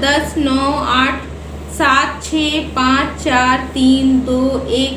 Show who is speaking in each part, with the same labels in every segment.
Speaker 1: 10, 9, 8, 7, 6, 5, 4, 3, 2, 1।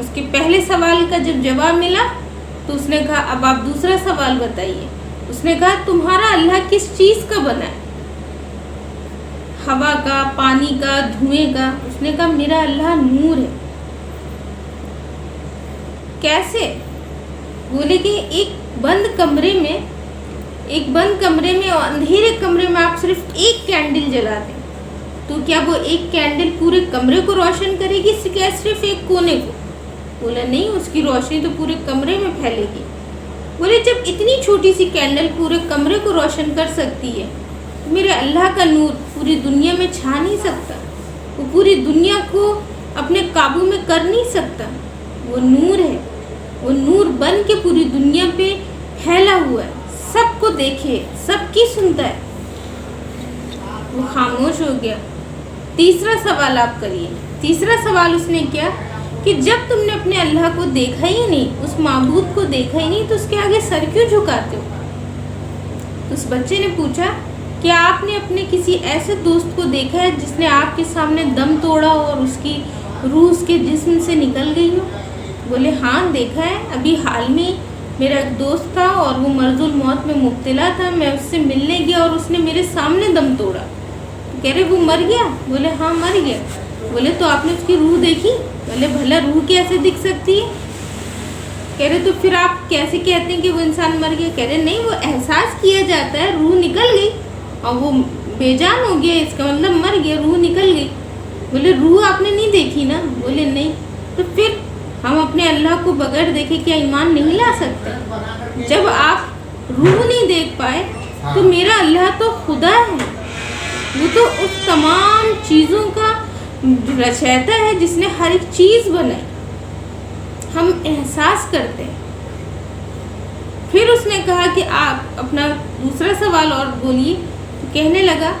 Speaker 1: اس کے پہلے سوال کا جب جواب ملا تو اس نے کہا اب آپ دوسرا سوال بتائیے. اس نے کہا تمہارا اللہ کس چیز کا بنا ہے؟ ہوا کا، پانی کا، دھوئیں کا؟ اس نے کہا میرا اللہ نور ہے. کیسے؟ بولے کہ ایک بند کمرے میں اور اندھیرے کمرے میں آپ صرف ایک کینڈل جلا دیں تو کیا وہ ایک کینڈل پورے کمرے کو روشن کرے گی کیا صرف ایک کونے کو؟ بولا نہیں، اس کی روشنی تو پورے کمرے میں پھیلے گی. بولے جب اتنی چھوٹی سی کینڈل پورے کمرے کو روشن کر سکتی ہے تو میرے اللہ کا نور پوری دنیا میں چھا نہیں سکتا؟ وہ پوری دنیا کو اپنے قابو میں کر نہیں سکتا؟ وہ نور ہے، وہ نور بن کے پوری دنیا پہ پھیلا ہوا ہے، سب کو دیکھے، سب کی سنتا ہے. وہ خاموش ہو گیا. تیسرا سوال آپ کریے. تیسرا سوال اس نے کیا کہ جب تم نے اپنے اللہ کو دیکھا ہی نہیں، اس معبود کو دیکھا ہی نہیں، تو اس کے آگے سر کیوں جھکاتے ہو؟ تو اس بچے نے پوچھا کیا آپ نے اپنے کسی ایسے دوست کو دیکھا ہے جس نے آپ کے سامنے دم توڑا اور اس کی روح اس کے جسم سے نکل گئی ہو؟ بولے ہاں دیکھا ہے، ابھی حال میں میرا ایک دوست تھا اور وہ مرض الموت میں مبتلا تھا، میں اس سے ملنے گیا اور اس نے میرے سامنے دم توڑا. کہہ رہے وہ مر گیا؟ بولے ہاں مر گیا. بولے تو آپ نے اس کی روح دیکھی؟ بولے بھلا روح کیسے دکھ سکتی ہے؟ کہہ رہے تو پھر آپ کیسے کہتے ہیں کہ وہ انسان مر گیا؟ کہہ رہے نہیں، وہ احساس کیا جاتا ہے، روح نکل گئی اور وہ بے جان ہو گیا، اس کا مطلب مر گیا، روح نکل گئی. بولے روح آپ نے نہیں دیکھی نا؟ بولے نہیں. تو پھر ہم اپنے اللہ کو بغیر دیکھے کیا ایمان نہیں لا سکتے؟ جب آپ روح نہیں دیکھ پائے تو میرا اللہ تو خدا ہے، وہ تو اس تمام چیزوں کا رچیتا ہے جس نے ہر ایک چیز بنائی. ہم احساس کرتے ہیں. پھر اس نے کہا کہ آپ اپنا دوسرا سوال اور بولیے. کہنے لگا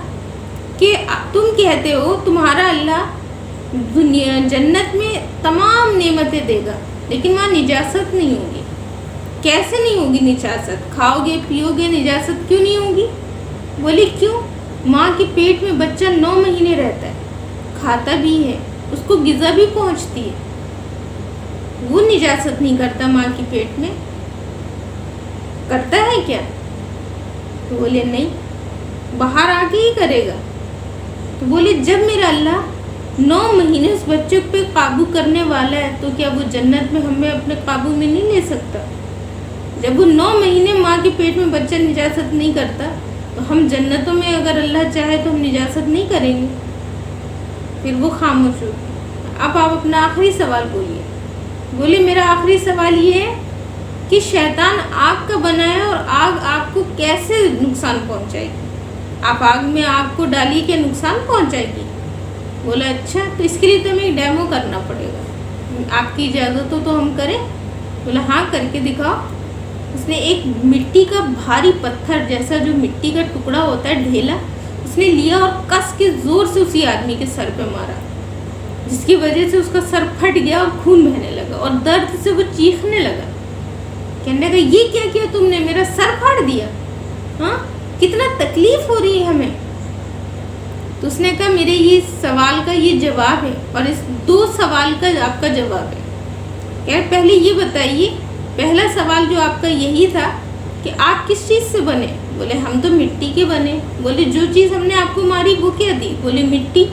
Speaker 1: کہ تم کہتے ہو تمہارا اللہ دنیا جنت میں تمام نعمتیں دے گا لیکن وہاں نجاست نہیں ہوگی. کیسے نہیں ہوگی نجاست؟ کھاؤ گے پیو گے، نجاست کیوں نہیں ہوگی؟ بولی کیوں؟ ماں کے پیٹ میں بچہ 9 مہینے رہتا ہے، کھاتا بھی ہے، اس کو غذا بھی پہنچتی ہے، وہ نجاست نہیں کرتا ماں کے پیٹ میں؟ کرتا ہے کیا؟ تو بولے نہیں، باہر آ کے ہی کرے گا. تو بولے جب میرا اللہ 9 مہینے اس بچے پہ قابو کرنے والا ہے تو کیا وہ جنت میں ہمیں اپنے قابو میں نہیں لے سکتا؟ جب وہ 9 مہینے ماں کے پیٹ میں بچہ نجاست نہیں کرتا تو ہم جنتوں میں اگر اللہ چاہے تو ہم نجاست نہیں کریں گے. پھر وہ خاموش ہو گئے. اب آپ اپنا آخری سوال بولیے. بولے میرا آخری سوال یہ ہے کہ شیطان آگ کا بنا ہے اور آگ آپ کو کیسے نقصان پہنچائے گی؟ آپ آگ میں آگ کو ڈالیے کہ نقصان پہنچائے گی؟ بولا اچھا تو اس کے لیے تو ہمیں ایک ڈیمو کرنا پڑے گا، آپ کی اجازت ہو تو ہم کریں؟ بولا ہاں کر کے دکھاؤ. اس نے ایک مٹی کا بھاری پتھر جیسا جو مٹی کا ٹکڑا ہوتا ہے ڈھیلا، اس نے لیا اور کس کے زور سے اسی آدمی کے سر پہ مارا، جس کی وجہ سے اس کا سر پھٹ گیا اور خون بہنے لگا اور درد سے وہ چیخنے لگا. کہنے لگا یہ کیا کیا تم نے؟ میرا سر پھاڑ دیا. ہاں کتنا تکلیف ہو رہی ہے ہمیں. تو اس نے کہا میرے یہ سوال کا یہ جواب ہے اور اس 2 سوال کا آپ کا جواب ہے. کہ پہلے یہ بتائیے، پہلا سوال جو آپ کا یہی تھا کہ آپ کس چیز سے بنے؟ بولے ہم تو مٹی کے بنے. بولے جو چیز ہم نے آپ کو ماری وہ کیا دی؟ بولے مٹی.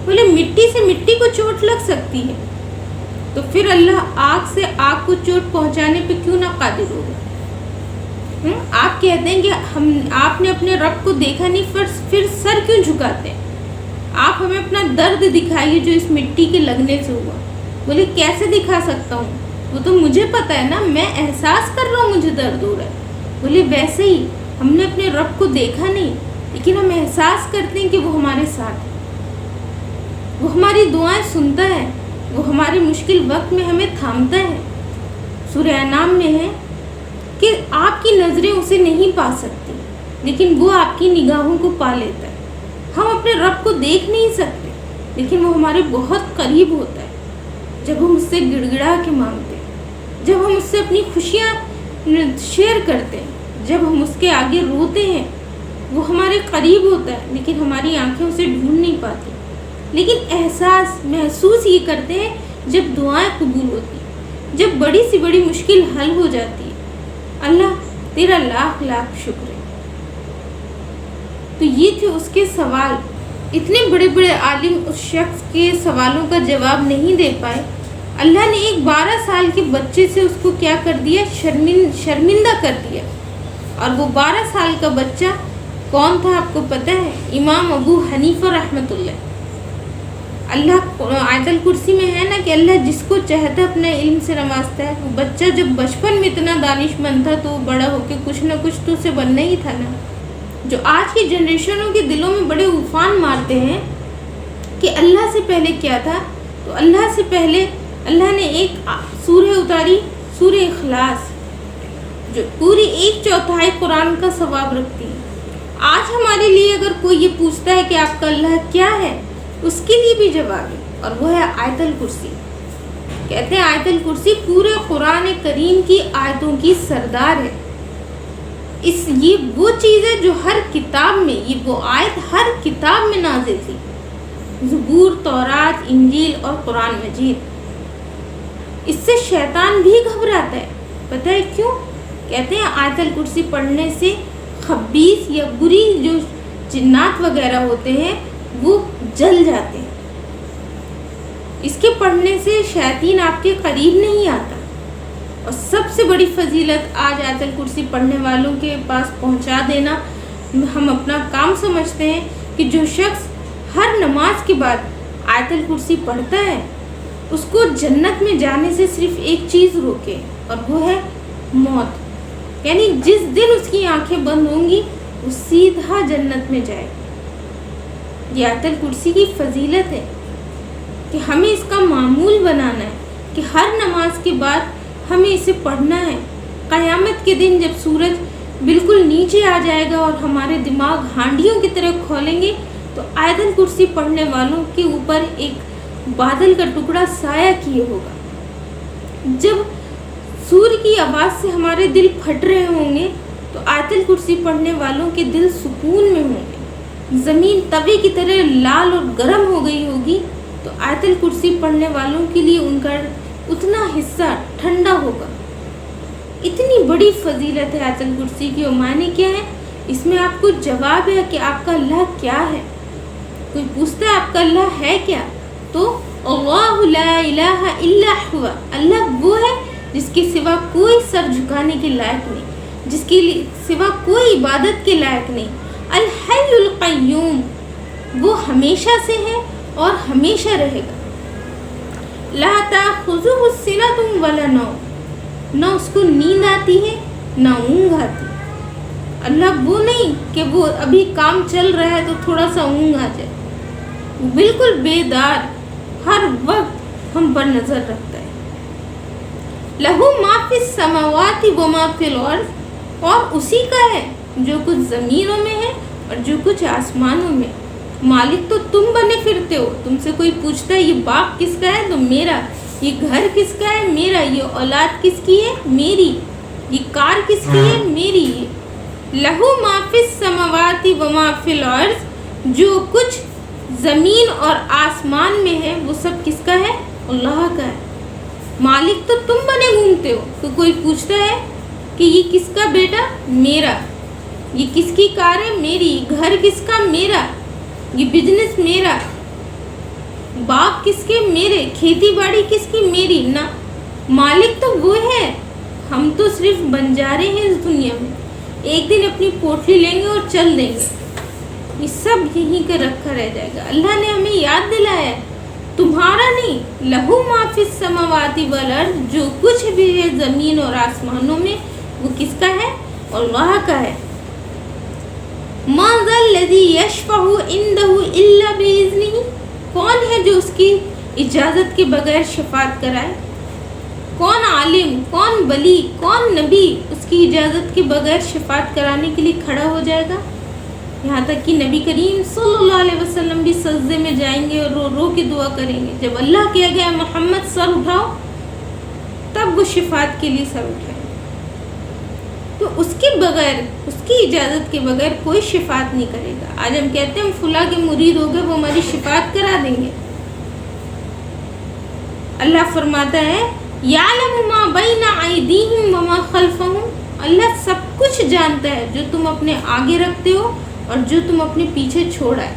Speaker 1: بولے مٹی سے مٹی کو چوٹ لگ سکتی ہے تو پھر اللہ آگ سے آگ کو چوٹ پہنچانے پہ کیوں نہ قادر ہوگا؟ آپ کہتے ہیں کہ آپ نے اپنے رب کو دیکھا نہیں، پھر سر کیوں جھکاتے ہیں؟ آپ ہمیں اپنا درد دکھائیے جو اس مٹی کے لگنے سے ہوا. بولے کیسے دکھا سکتا ہوں؟ وہ تو مجھے پتا ہے نا، میں احساس کر رہا ہوں مجھے درد ہو رہا ہے. بولے ویسے ہی ہم نے اپنے رب کو دیکھا نہیں لیکن ہم احساس کرتے ہیں کہ وہ ہمارے ساتھ ہے، وہ ہماری دعائیں سنتا ہے، وہ ہمارے مشکل وقت میں ہمیں تھامتا ہے. سورہ انعام میں ہے کہ آپ کی نظریں اسے نہیں پا سکتی لیکن وہ آپ کی نگاہوں کو پا لیتا ہے. ہم اپنے رب کو دیکھ نہیں سکتے لیکن وہ ہمارے بہت قریب ہوتا ہے. جب ہم اس سے گڑ گڑا کے مانگتے ہیں، جب ہم اس سے اپنی خوشیاں شیئر کرتے ہیں، جب ہم اس کے آگے روتے ہیں، وہ ہمارے قریب ہوتا ہے لیکن ہماری آنکھیں اسے ڈھونڈ نہیں پاتی. لیکن محسوس یہ کرتے ہیں جب دعائیں قبول ہوتی ہیں. جب بڑی سی بڑی مشکل حل ہو جاتی ہے۔ اللہ تیرا لاکھ لاکھ شکر ہے۔ تو یہ تھے اس کے سوال۔ اتنے بڑے بڑے عالم اس شخص کے سوالوں کا جواب نہیں دے پائے۔ اللہ نے ایک 12 سال کے بچے سے اس کو کیا کر دیا؟ شرمندہ کر دیا۔ اور وہ 12 سال کا بچہ کون تھا آپ کو پتہ ہے؟ امام ابو حنیفہ رحمۃ اللہ۔ اللہ آیت الکرسی میں ہے نا کہ اللہ جس کو چاہتا اپنے علم سے نوازتا ہے۔ وہ بچہ جب بچپن میں اتنا دانش مند تھا تو وہ بڑا ہو کے کچھ نہ کچھ تو اسے بننا ہی تھا نا۔ جو آج کی جنریشنوں کے دلوں میں بڑے عرفان مارتے ہیں کہ اللہ سے پہلے کیا تھا، تو اللہ سے پہلے اللہ نے ایک سورہ اتاری، سورہ اخلاص، جو پوری 1/4 قرآن کا ثواب رکھتی ہے۔ آج ہمارے لیے اگر کوئی یہ پوچھتا ہے کہ آپ کا اللہ کیا ہے، اس کے لیے بھی جواب ہے، اور وہ ہے آیت الکرسی۔ کہتے ہیں آیت الکرسی پورے قرآن کریم کی آیتوں کی سردار ہے۔ یہ وہ چیز ہے جو ہر کتاب میں، یہ وہ آیت ہر کتاب میں نازل تھی، زبور، تورات، انجیل اور قرآن مجید۔ اس سے شیطان بھی گھبراتا ہے۔ پتہ ہے کیوں؟ کہتے ہیں آیت الکرسی پڑھنے سے خبیث یا بری جو جنات وغیرہ ہوتے ہیں وہ جل جاتے ہیں۔ اس کے پڑھنے سے شیاطین آپ کے قریب نہیں آتا۔ اور سب سے بڑی فضیلت آج آیت الکرسی پڑھنے والوں کے پاس پہنچا دینا ہم اپنا کام سمجھتے ہیں کہ جو شخص ہر نماز کے بعد آیت الکرسی پڑھتا ہے اس کو جنت میں جانے سے صرف ایک چیز روکے، اور وہ ہے موت۔ یعنی جس دن اس کی آنکھیں بند ہوں گی وہ سیدھا جنت میں جائے۔ یہ آیت الکرسی کی فضیلت ہے کہ ہمیں اس کا معمول بنانا ہے کہ ہر نماز کے بعد ہمیں اسے پڑھنا ہے۔ قیامت کے دن جب سورج بالکل نیچے آ جائے گا اور ہمارے دماغ ہانڈیوں کی طرح کھولیں گے تو آیت الکرسی پڑھنے والوں کے اوپر ایک بادل کا ٹکڑا سایہ کیے ہوگا۔ جب سور کی آواز سے ہمارے دل پھٹ رہے ہوں گے تو آیت الکرسی پڑھنے والوں کے دل سکون میں ہوں گے۔ زمین توے کی طرح لال اور گرم ہو گئی ہوگی تو آیت الکرسی پڑھنے والوں کے لیے ان کا اتنا حصہ ٹھنڈا ہوگا۔ اتنی بڑی فضیلت ہے آیت الکرسی کی، اور معنی کیا ہے؟ اس میں آپ کو جواب ہے کہ آپ کا اللہ کیا ہے۔ کوئی پوچھتا ہے آپ کا اللہ ہے کیا، تو اللہ لا الہ الا ہوا، اللہ وہ ہے جس کے سوا کوئی سر جھکانے کے لائق نہیں، جس کے سوا کوئی عبادت کے لائق نہیں۔ الحی القیوم، وہ ہمیشہ سے ہے اور ہمیشہ رہے گا۔ لا تأخذہ سنۃ ولا نوم، نہ اس کو نیند آتی ہے نہ اونگ آتی۔ اللہ وہ نہیں کہ وہ ابھی کام چل رہا ہے تو تھوڑا سا اونگ آ جائے، وہ بالکل بیدار، ہر وقت ہم پر نظر رکھتا ہے۔ لہ ما فی السماوات و ما فی الارض، اور اسی کا ہے جو کچھ زمینوں میں ہے اور جو کچھ آسمانوں میں۔ مالک تو تم بنے پھرتے ہو۔ تم سے کوئی پوچھتا ہے یہ باغ کس کا ہے تو میرا، یہ گھر کس کا ہے میرا، یہ اولاد کس کی ہے میری، یہ کار کس کی ہے میری۔ لہ ما فی السماوات و ما فی الارض، جو کچھ زمین اور آسمان میں ہے وہ سب کس کا ہے؟ اللہ کا ہے۔ مالک تو تم بنے گھومتے ہو۔ تو کوئی پوچھتا ہے کہ یہ کس کا بیٹا؟ میرا۔ یہ کس کی کار ہے؟ میری۔ گھر کس کا؟ میرا۔ یہ بزنس میرا۔ باغ کس کے؟ میرے۔ کھیتی باڑی کس کی؟ میری۔ نہ، مالک تو وہ ہے، ہم تو صرف بنجارے ہیں اس دنیا میں، ایک دن اپنی پوٹلی لیں گے اور چل دیں گے، یہ سب یہیں کا رکھا رہ جائے گا۔ اللہ نے ہمیں یاد دلایا ہے تمہارا نہیں، لہ ما فی السماوات والارض، جو کچھ بھی ہے زمین اور آسمانوں میں وہ کس کا ہے؟ اللہ کا ہے۔ ما ذا الذی یشفع عنده الا باذنہ، کون ہے جو اس کی اجازت کے بغیر شفاعت کرائے؟ کون عالم، کون ولی، کون نبی اس کی اجازت کے بغیر شفاعت کرانے کے لیے کھڑا ہو جائے گا؟ یہاں تک کہ نبی کریم صلی اللہ علیہ وسلم بھی سجدے میں جائیں گے اور رو رو کے دعا کریں گے۔ جب اللہ کہا گیا محمد سر اٹھاؤ تب وہ شفاعت کے لیے سر اٹھائے۔ تو اس کے بغیر، اس کی اجازت کے بغیر کوئی شفاعت نہیں کرے گا۔ آج ہم کہتے ہیں ہم فلاں کے مرید ہو گئے، وہ ہماری شفاعت کرا دیں گے۔ اللہ فرماتا ہے یعلم ما بین ایدیہم وما خلفہم، اللہ سب کچھ جانتا ہے جو تم اپنے آگے رکھتے ہو اور جو تم اپنے پیچھے چھوڑا ہے.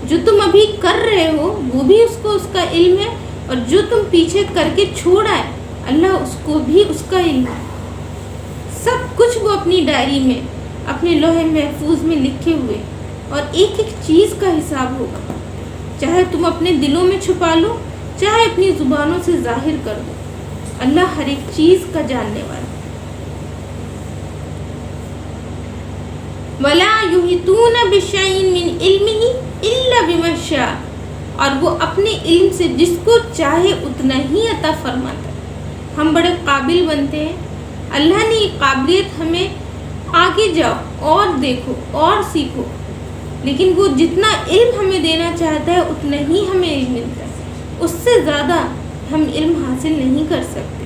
Speaker 1: جو تم ابھی کر رہے ہو وہ بھی اس کو اس کا علم ہے، اور جو تم پیچھے کر کے چھوڑا ہے اللہ اس کو بھی اس کا علم ہے. سب کچھ وہ اپنی ڈائری میں، اپنے لوح محفوظ میں لکھے ہوئے، اور ایک ایک چیز کا حساب ہوگا. چاہے تم اپنے دلوں میں چھپا لو، چاہے اپنی زبانوں سے ظاہر کر دو، اللہ ہر ایک چیز کا جاننے والا. وَلَا يُحِيطُونَ بِشَيْءٍ مِّنْ عِلْمِهِ إِلَّا بِمَا شَاءَ، اور وہ اپنے علم سے جس کو چاہے اتنا ہی عطا فرماتا ہے. ہم بڑے قابل بنتے ہیں، اللہ نے یہ قابلیت ہمیں آگے جاؤ اور دیکھو اور سیکھو، لیکن وہ جتنا علم ہمیں دینا چاہتا ہے اتنا ہی ہمیں علم ملتا ہے. اس سے زیادہ ہم علم حاصل نہیں کر سکتے،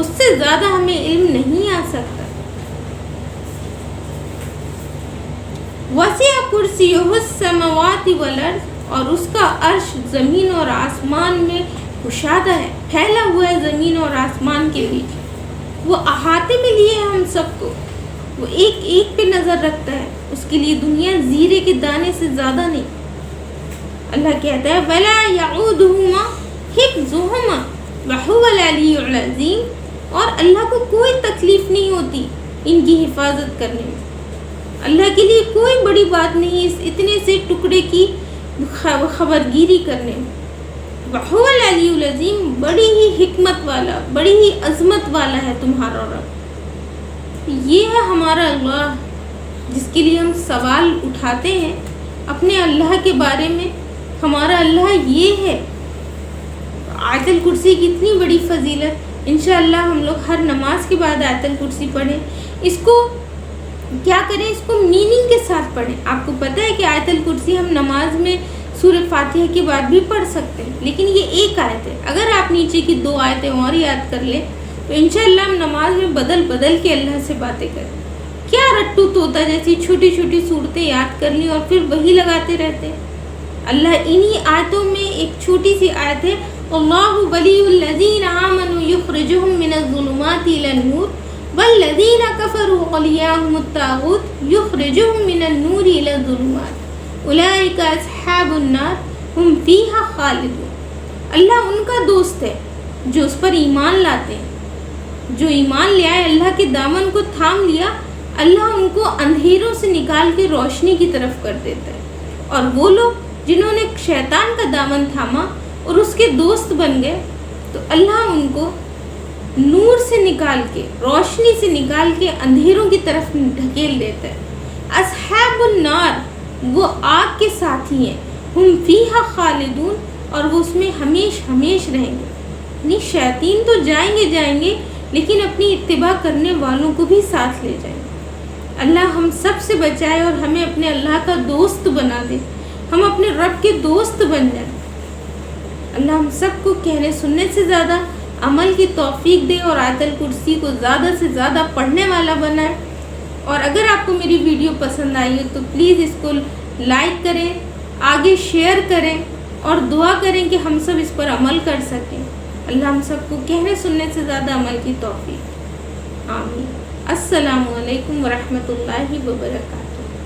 Speaker 1: اس سے زیادہ ہمیں علم نہیں آ سکتا. وسع کرسیہ السماوات والارض، اور اس کا عرش زمین اور آسمان میں کشادہ ہے، پھیلا ہوا ہے زمین اور آسمان کے بیچ. وہ احاطے میں لیے ہم سب کو، وہ ایک ایک پہ نظر رکھتا ہے. اس کے لیے دنیا زیرے کے دانے سے زیادہ نہیں. اللہ کہتا ہے وَلَا يَعُودُهُمَا حِفْظُهُمَا وَهُوَ الْعَلِيُّ الْعَظِيمُ، اور اللہ کو کوئی تکلیف نہیں ہوتی ان کی حفاظت کرنے میں. اللہ کے لیے کوئی بڑی بات نہیں اس اتنے سے ٹکڑے کی خبرگیری کرنے میں. وَهُوَ الْعَلِيُّ الْعَظِيمُ، بڑی ہی حکمت والا، بڑی ہی عظمت والا ہے تمہارا رب. یہ ہے ہمارا اللہ جس کے لیے ہم سوال اٹھاتے ہیں اپنے اللہ کے بارے میں. ہمارا اللہ یہ ہے. آیت الکرسی کی اتنی بڑی فضیلت، انشاءاللہ ہم لوگ ہر نماز کے بعد آیت الکرسی پڑھیں. اس کو کیا کریں، اس کو میننگ کے ساتھ پڑھیں. آپ کو پتہ ہے کہ آیت الکرسی ہم نماز میں سورہ فاتحہ کے بعد بھی پڑھ سکتے ہیں، لیکن یہ ایک آیت ہے. اگر آپ نیچے کی 2 آیتیں اور یاد کر لیں تو انشاءاللہ ہم نماز میں بدل بدل کے اللہ سے باتیں کریں. کیا رٹو طوطا جیسی چھوٹی چھوٹی صورتیں یاد کر لیں اور پھر وہی لگاتے رہتے ہیں. اللہ انہی آیتوں میں ایک چھوٹی سی آیت ہے، اللہ ولی الذین آمنوا یخرجہم من الظلمات الی النور والذین کفروا اولیاءہم الطاغوت یخرجہم من النور الی الظلمات اولئک اصحاب النار ہم فیہا خالدون. اللہ ان کا دوست ہے جو اس پر ایمان لاتے ہیں، جو ایمان لے آئے، اللہ کے دامن کو تھام لیا، اللہ ان کو اندھیروں سے نکال کے روشنی کی طرف کر دیتا ہے. اور وہ لوگ جنہوں نے شیطان کا دامن تھاما اور اس کے دوست بن گئے تو اللہ ان کو نور سے نکال کے، روشنی سے نکال کے اندھیروں کی طرف ڈھکیل دیتا ہے. اصحاب النار، وہ آگ کے ساتھی ہیں، ہم فیہا خالدون، اور وہ اس میں ہمیش ہمیش رہیں گے. یعنی شیاطین تو جائیں گے لیکن اپنی اتباع کرنے والوں کو بھی ساتھ لے جائیں گے. اللہ ہم سب سے بچائے اور ہمیں اپنے اللہ کا دوست بنا دے، ہم اپنے رب کے دوست بن جائیں. اللہ ہم سب کو کہنے سننے سے زیادہ عمل کی توفیق دے اور آیت الکرسی کو زیادہ سے زیادہ پڑھنے والا بنائے. اور اگر آپ کو میری ویڈیو پسند آئی ہو تو پلیز اس کو لائک کریں، آگے شیئر کریں اور دعا کریں کہ ہم سب اس پر عمل کر سکیں. اللہ ہم سب کو کہنے سننے سے زیادہ عمل کی توفیق. آمین. السلام علیکم ورحمۃ اللہ وبرکاتہ.